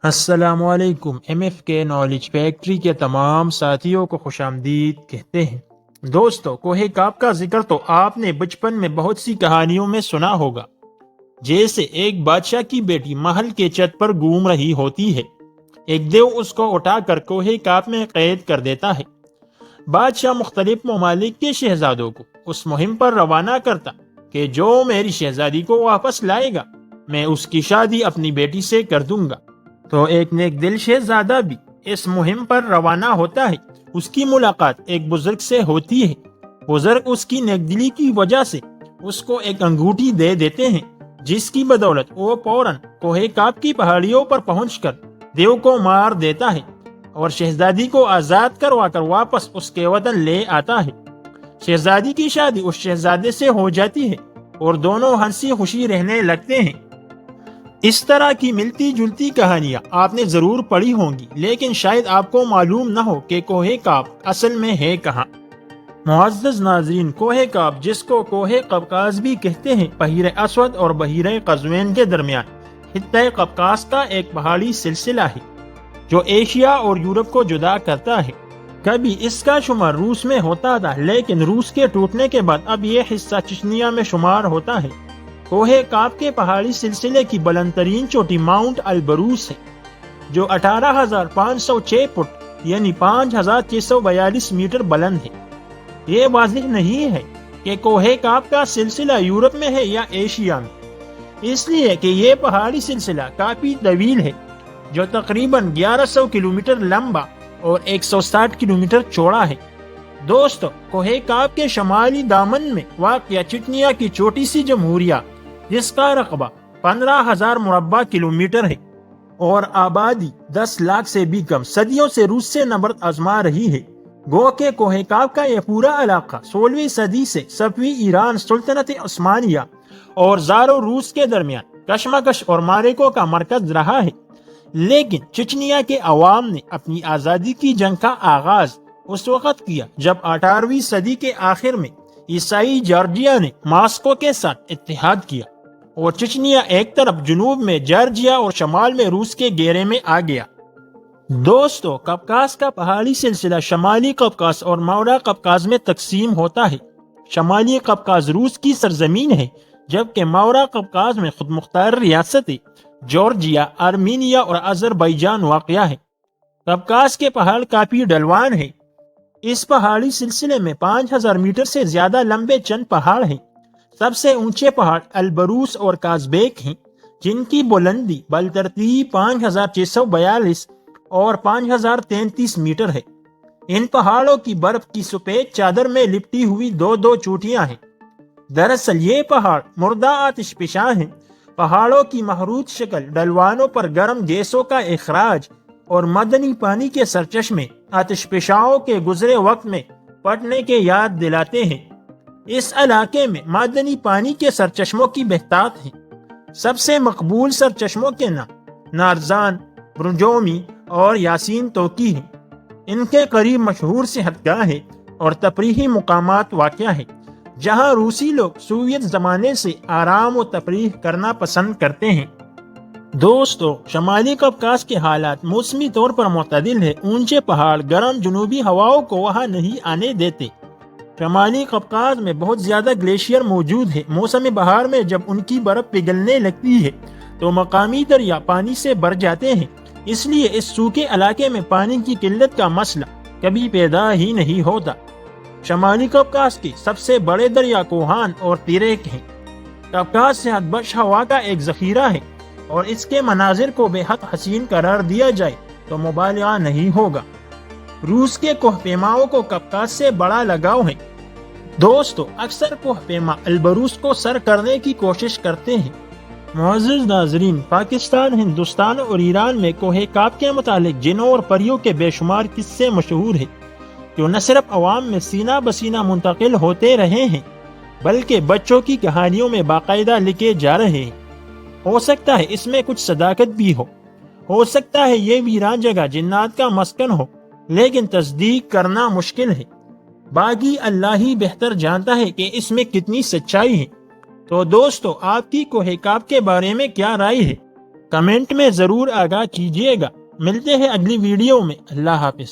السلام علیکم۔ M F کے نالج فیکٹری کے تمام ساتھیوں کو خوش آمدید کہتے ہیں۔ دوستو، کوہ کاف کا ذکر تو آپ نے بچپن میں بہت سی کہانیوں میں سنا ہوگا، جیسے ایک بادشاہ کی بیٹی محل کے چھت پر گھوم رہی ہوتی ہے، ایک دیو اس کو اٹھا کر کوہ کاف میں قید کر دیتا ہے۔ بادشاہ مختلف ممالک کے شہزادوں کو اس مہم پر روانہ کرتا کہ جو میری شہزادی کو واپس لائے گا میں اس کی شادی اپنی بیٹی سے کر دوں گا۔ تو ایک نیک دل شہزادہ بھی اس مہم پر روانہ ہوتا ہے۔ اس کی ملاقات ایک بزرگ سے ہوتی ہے۔ بزرگ اس کی نیک دلی کی وجہ سے اس کو ایک انگوٹھی دے دیتے ہیں، جس کی بدولت وہ فوراً کوہ کاف کی پہاڑیوں پر پہنچ کر دیو کو مار دیتا ہے اور شہزادی کو آزاد کروا کر واپس اس کے وطن لے آتا ہے۔ شہزادی کی شادی اس شہزادے سے ہو جاتی ہے اور دونوں ہنسی خوشی رہنے لگتے ہیں۔ اس طرح کی ملتی جلتی کہانیاں آپ نے ضرور پڑھی ہوں گی، لیکن شاید آپ کو معلوم نہ ہو کہ کوہ کاف اصل میں ہے کہاں۔ معزز ناظرین، کوہ کاف، جس کو کوہ قفقاز بھی کہتے ہیں، بحیرہ اسود اور بحیرہ قزوین کے درمیان خطہ قفقاز کا ایک پہاڑی سلسلہ ہے جو ایشیا اور یورپ کو جدا کرتا ہے۔ کبھی اس کا شمار روس میں ہوتا تھا، لیکن روس کے ٹوٹنے کے بعد اب یہ حصہ چچنیا میں شمار ہوتا ہے۔ کوہ کاف کے پہاڑی سلسلے کی بلند ترین چوٹی ماؤنٹ البروس ہے، جو 18,506 فٹ یعنی 5,642 میٹر بلند ہے۔ یہ واضح نہیں ہے کہ کوہ کاف کا سلسلہ یورپ میں ہے یا ایشیا میں، اس لیے کہ یہ پہاڑی سلسلہ کافی طویل ہے، جو تقریباً 1100 کلومیٹر لمبا اور 160 کلومیٹر چوڑا ہے۔ دوستو، کوہ کاف کے شمالی دامن میں واقع چچنیا کی چھوٹی سی جمہوریہ، جس کا رقبہ 15,000 مربع کلومیٹر ہے اور آبادی 10 لاکھ سے بھی کم، صدیوں سے روس سے نبرد آزما رہی ہے۔ گو کہ کوہ کاف کا یہ پورا علاقہ 16ویں صدی سے صفوی ایران، سلطنت عثمانیہ اور زارو روس کے درمیان کشمکش اور معرکوں کا مرکز رہا ہے، لیکن چچنیا کے عوام نے اپنی آزادی کی جنگ کا آغاز اس وقت کیا جب 18ویں صدی کے آخر میں عیسائی جارجیا نے ماسکو کے ساتھ اتحاد کیا اور چچنیا ایک طرف جنوب میں جارجیا اور شمال میں روس کے گھیرے میں آ گیا۔ دوستو، قفقاز کا پہاڑی سلسلہ شمالی قفقاز اور مورا قفقاز میں تقسیم ہوتا ہے۔ شمالی قفقاز روس کی سرزمین ہے، جبکہ مورا قفقاز میں خود مختار ریاستیں جارجیا، آرمینیا اور آذربائیجان واقع ہے۔ قفقاز کے پہاڑ کافی ڈھلوان ہیں۔ اس پہاڑی سلسلے میں 5,000 میٹر سے زیادہ لمبے چند پہاڑ ہیں۔ سب سے اونچے پہاڑ البروس اور کازبیک ہیں، جن کی بلندی بالترتیب 5,642 اور 5,033 میٹر ہے۔ ان پہاڑوں کی برف کی سفید چادر میں لپٹی ہوئی دو چوٹیاں ہیں۔ دراصل یہ پہاڑ مردہ آتش فشاں ہیں۔ پہاڑوں کی مخروط شکل ڈھلوانوں پر گرم گیسوں کا اخراج اور معدنی پانی کے سرچشمے آتش فشاؤں کے گزرے وقت میں پھٹنے کے یاد دلاتے ہیں۔ اس علاقے میں معدنی پانی کے سرچشموں کی بہتات ہیں۔ سب سے مقبول سرچشموں کے نام نارزان، برجومی اور یاسین توکی ہیں۔ ان کے قریب مشہور صحت گاہیں اور تفریحی مقامات واقع ہیں، جہاں روسی لوگ سوویت زمانے سے آرام و تفریح کرنا پسند کرتے ہیں۔ دوستو، شمالی قفقاز کے حالات موسمی طور پر معتدل ہے۔ اونچے پہاڑ گرم جنوبی ہواؤں کو وہاں نہیں آنے دیتے۔ شمالی قفقاز میں بہت زیادہ گلیشیئر موجود ہے۔ موسم بہار میں جب ان کی برف پگھلنے لگتی ہے تو مقامی دریا پانی سے بھر جاتے ہیں، اس لیے اس سوکھے علاقے میں پانی کی قلت کا مسئلہ کبھی پیدا ہی نہیں ہوتا۔ شمالی قفقاز کے سب سے بڑے دریا کوہان اور تیریک ہیں۔ قفقاز صحت بخش ہوا کا ایک ذخیرہ ہے اور اس کے مناظر کو بے حد حسین قرار دیا جائے تو مبالغہ نہیں ہوگا۔ روس کے کوہ پیماؤں کو قفقاز سے بڑا لگاؤ ہے۔ دوستو، اکثر کوہ پیما البروس کو سر کرنے کی کوشش کرتے ہیں۔ معزز ناظرین، پاکستان، ہندوستان اور ایران میں کوہ کاف کے متعلق جنوں اور پریوں کے بے شمار قصے مشہور ہیں، جو نہ صرف عوام میں سینہ بسینہ منتقل ہوتے رہے ہیں بلکہ بچوں کی کہانیوں میں باقاعدہ لکھے جا رہے ہیں۔ ہو سکتا ہے اس میں کچھ صداقت بھی ہو سکتا ہے یہ ویران جگہ جنات کا مسکن ہو، لیکن تصدیق کرنا مشکل ہے۔ باقی اللہ ہی بہتر جانتا ہے کہ اس میں کتنی سچائی ہے۔ تو دوستو، آپ کی کوہ کاف کے بارے میں کیا رائے ہے؟ کمنٹ میں ضرور آگاہ کیجیے گا۔ ملتے ہیں اگلی ویڈیو میں۔ اللہ حافظ۔